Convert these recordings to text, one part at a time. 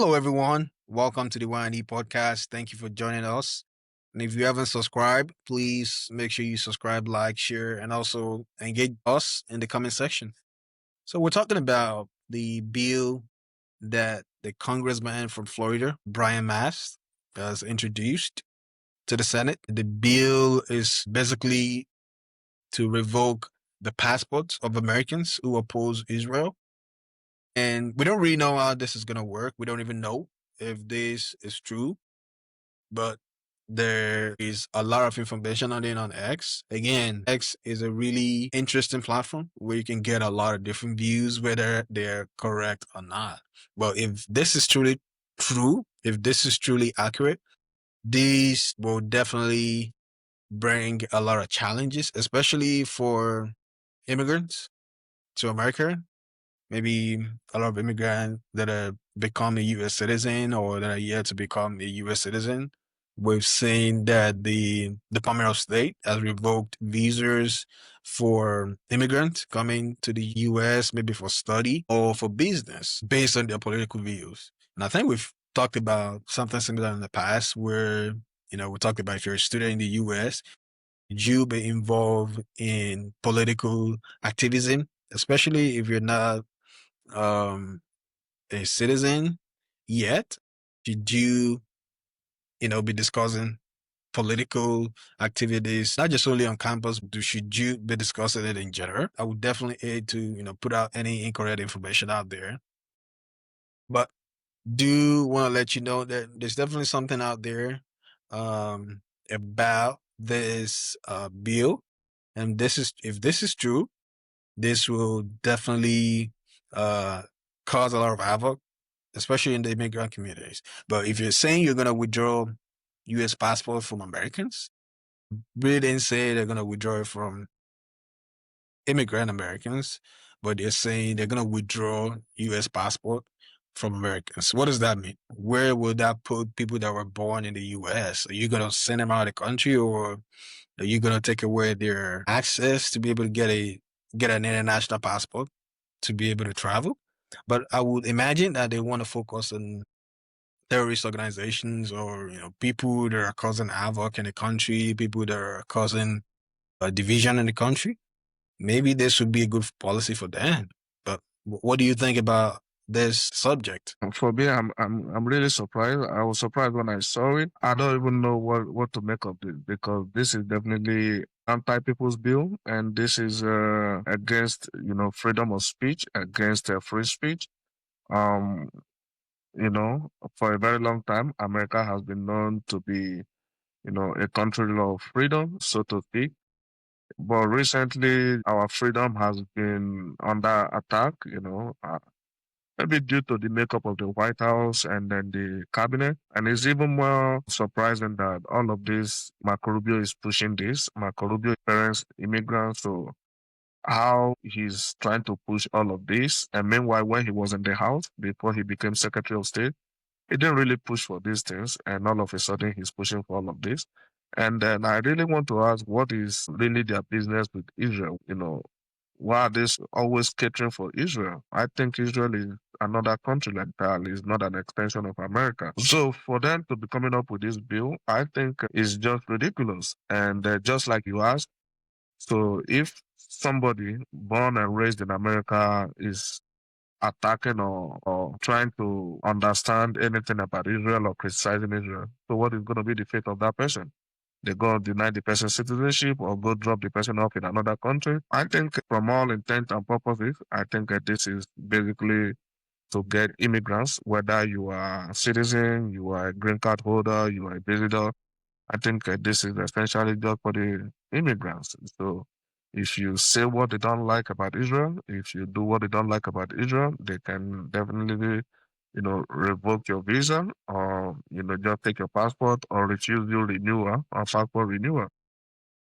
Hello, everyone. Welcome to the Y&E podcast. Thank you for joining us. And if you haven't subscribed, please make sure you subscribe, like, share, and also engage us in the comment section. So we're talking about the bill that the congressman from Florida, Brian Mast, has introduced to the Senate. The bill is basically to revoke the passports of Americans who oppose Israel. And we don't really know how this is going to work. We don't even know if this is true, but there is a lot of information on it on X. Again, X is a really interesting platform where you can get a lot of different views, whether they're correct or not. But if this is truly true, if this is truly accurate, this will definitely bring a lot of challenges, especially for immigrants to America. Maybe a lot of immigrants that have become a U.S. citizen or that are yet to become a U.S. citizen. We've seen that the Department of State has revoked visas for immigrants coming to the U.S., maybe for study or for business based on their political views. And I think we've talked about something similar in the past where, we talked about if you're a student in the U.S., you be involved in political activism, especially if you're not a citizen yet. Should you, be discussing political activities, not just only on campus, should you be discussing it in general? I would definitely aid to, put out any incorrect information out there. But do want to let you know that there's definitely something out there about this bill. And if this is true, this will definitely cause a lot of havoc, especially in the immigrant communities. But if you're saying you're going to withdraw U.S. passports from Americans, really didn't say they're going to withdraw it from immigrant Americans, but they're saying they're going to withdraw U.S. passport from Americans. What does that mean? Where would that put people that were born in the U.S.? Are you going to send them out of the country, or are you going to take away their access to be able to get an international passport to be able to travel? But I would imagine that they want to focus on terrorist organizations or people that are causing havoc in the country, people that are causing a division in the country. Maybe this would be a good policy for them. But what do you think about this subject? For me, I'm really surprised. I was surprised when I saw it. I don't even know what to make of this because this is definitely anti-people's bill, and this is against freedom of speech, against free speech. Um, for a very long time, America has been known to be a country of freedom, so to speak. But recently, our freedom has been under attack. Maybe due to the makeup of the White House and then the cabinet. And it's even more surprising that all of this, Marco Rubio is pushing this. Marco Rubio parents immigrants, so how he's trying to push all of this. And meanwhile, when he was in the House, before he became Secretary of State, he didn't really push for these things. And all of a sudden, he's pushing for all of this. And then I really want to ask, what is really their business with Israel? Why are they always catering for Israel? I think Israel is another country like that. It's not an extension of America. So for them to be coming up with this bill, I think is just ridiculous. And just like you asked, so if somebody born and raised in America is attacking or trying to understand anything about Israel or criticizing Israel, so what is going to be the fate of that person? They go deny the person citizenship or go drop the person off in another country. I think from all intent and purposes, I think this is basically to get immigrants, whether you are a citizen, you are a green card holder, you are a visitor. I think this is essentially just for the immigrants. So if you say what they don't like about Israel, if you do what they don't like about Israel, they can definitely, revoke your visa or, just take your passport or refuse your renewal or passport renewal.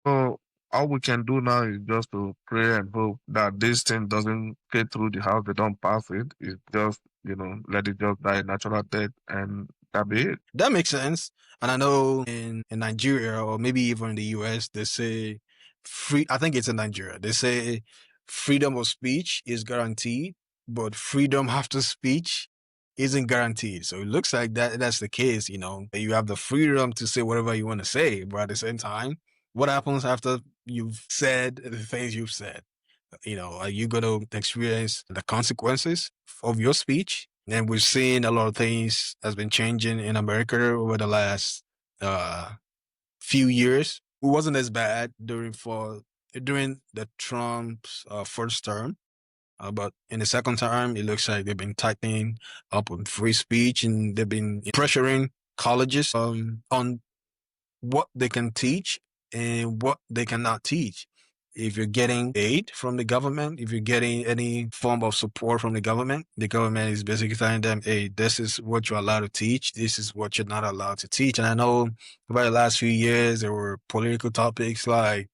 So all we can do now is just to pray and hope that this thing doesn't get through the house, they don't pass it. It's just, let it just die natural death and that be it. That makes sense. And I know in Nigeria or maybe even in the US, they say I think it's in Nigeria. They say freedom of speech is guaranteed, but freedom after speech isn't guaranteed. So it looks like that's the case, you know. You have the freedom to say whatever you want to say, but at the same time, what happens after you've said the things you've said? You know, are you going to experience the consequences of your speech? And we've seen a lot of things has been changing in America over the last uh, few years. It wasn't as bad during the Trump's first term, but in the second term, it looks like they've been tightening up on free speech and they've been pressuring colleges on what they can teach and what they cannot teach. If you're getting aid from the government, if you're getting any form of support from the government is basically telling them, hey, this is what you're allowed to teach. This is what you're not allowed to teach. And I know over the last few years, there were political topics like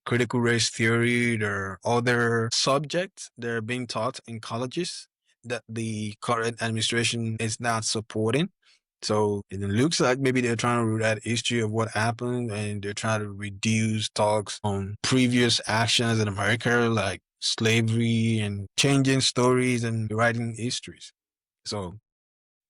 critical race theory. There are other subjects that are being taught in colleges that the current administration is not supporting. So it looks like maybe they're trying to rewrite history of what happened and they're trying to reduce talks on previous actions in America, like slavery and changing stories and writing histories. So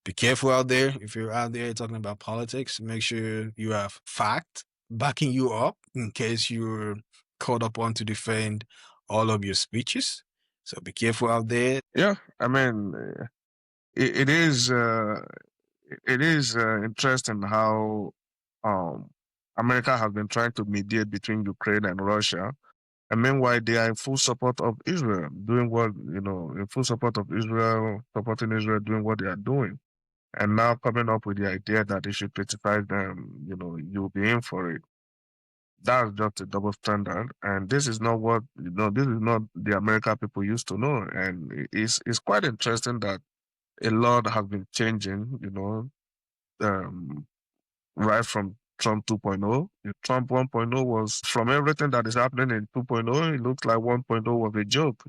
be careful out there. If you're out there talking about politics, make sure you have fact backing you up in case you're called upon to defend all of your speeches. So be careful out there. Yeah, I mean, it is interesting how um, America has been trying to mediate between Ukraine and Russia, and meanwhile they are in full support of Israel, doing what in full support of Israel, supporting Israel, doing what they are doing, and now coming up with the idea that they should criticize them. You'll be in for it. That's just a double standard, and this is not what This is not the America people used to know, and it's quite interesting that a lot has been changing. Um, right from Trump 2.0. Trump 1.0 was from everything that is happening in 2.0, it looks like 1.0 was a joke.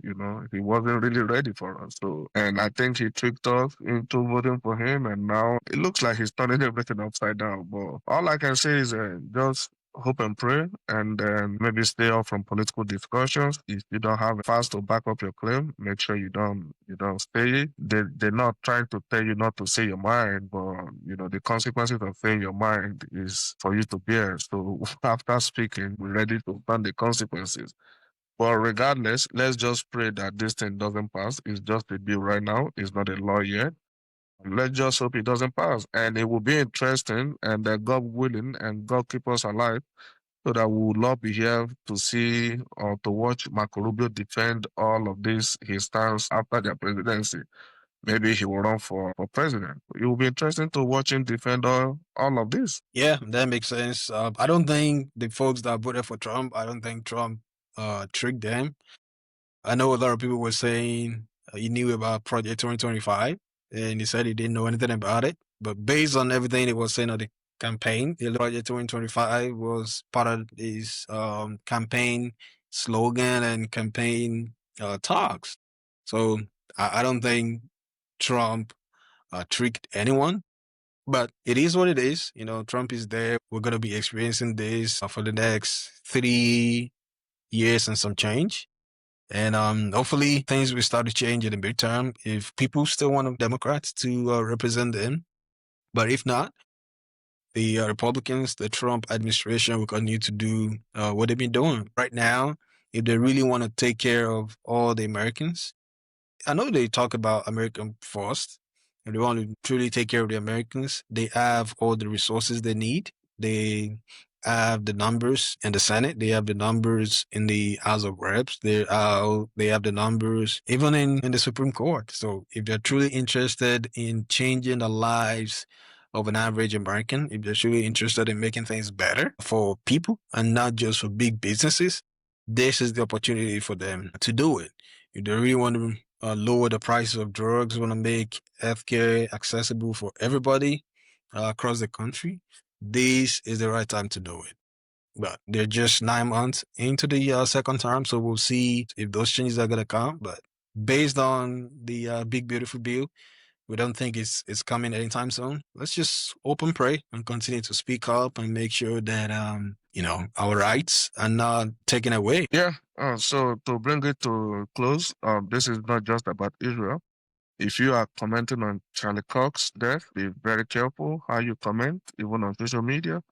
He wasn't really ready for us. So, and I think he tricked us into voting for him, and now it looks like he's turning everything upside down. But all I can say is just hope and pray, and then maybe stay off from political discussions. If you don't have facts to back up your claim, make sure you don't say it. They're not trying to tell you not to say your mind, but the consequences of saying your mind is for you to bear. So after speaking, we're ready to stand the consequences. But regardless, let's just pray that this thing doesn't pass. It's just a bill right now. It's not a law yet. Let's just hope it doesn't pass. And it will be interesting, and that God willing and God keep us alive so that we will not be here to see or to watch Marco Rubio defend all of this, his stance after their presidency. Maybe he will run for president. It will be interesting to watch him defend all of this. Yeah, that makes sense. I don't think the folks that voted for Trump, I don't think Trump tricked them. I know a lot of people were saying he knew about Project 2025 and he said he didn't know anything about it. But based on everything he was saying on the campaign, the Project 2025 was part of his campaign slogan and campaign talks. So I don't think Trump tricked anyone. But it is what it is. You know, Trump is there. We're going to be experiencing this for the next 3 years and some change. And hopefully things will start to change in the midterm if people still want Democrats to represent them. But if not, the Republicans, the Trump administration will continue to do what they've been doing. Right now, if they really want to take care of all the Americans, I know they talk about American first, and they want to truly take care of the Americans. They have all the resources they need. They have the numbers in the Senate. They have the numbers in the House of Reps. They have the numbers even in the Supreme Court. So if they're truly interested in changing the lives of an average American, if they're truly interested in making things better for people and not just for big businesses, this is the opportunity for them to do it. If they really want to lower the prices of drugs, want to make healthcare accessible for everybody across the country, this is the right time to do it. But they're just 9 months into the second term, so we'll see if those changes are going to come. But based on the big beautiful bill, we don't think it's coming anytime soon. Let's just hope and pray and continue to speak up and make sure that our rights are not taken away. Yeah. So to bring it to close, this is not just about Israel. If you are commenting on Charlie Cox's death, be very careful how you comment, even on social media,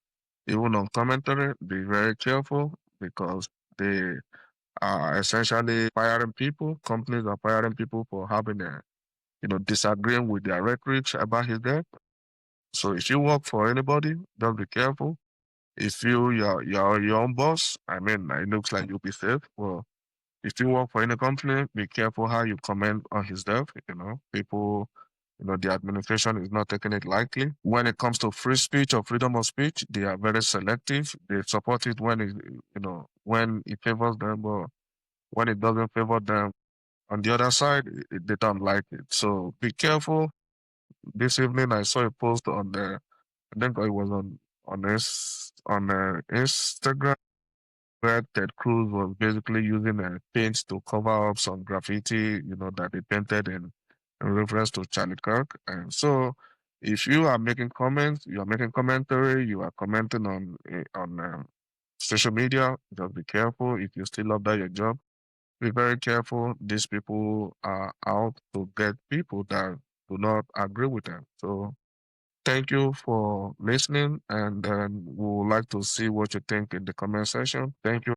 even on commentary. Be very careful because they are essentially firing people. Companies are firing people for having a, disagreeing with their rhetoric about his death. So if you work for anybody, just be careful. If you're your own boss, I mean, it looks like you'll be safe. Well, if you work for any company, be careful how you comment on his death. People, the administration is not taking it lightly. When it comes to free speech or freedom of speech, they are very selective. They support it when it favors them, but when it doesn't favor them, on the other side, they don't like it. So be careful. This evening, I saw a post on I think it was on Instagram where Ted Cruz was basically using paint to cover up some graffiti, that they painted in reference to Charlie Kirk. And so, if you are making comments, you are making commentary, you are commenting on social media, just be careful. If you still love that your job, be very careful. These people are out to get people that do not agree with them. So thank you for listening, and we would like to see what you think in the comment section. Thank you.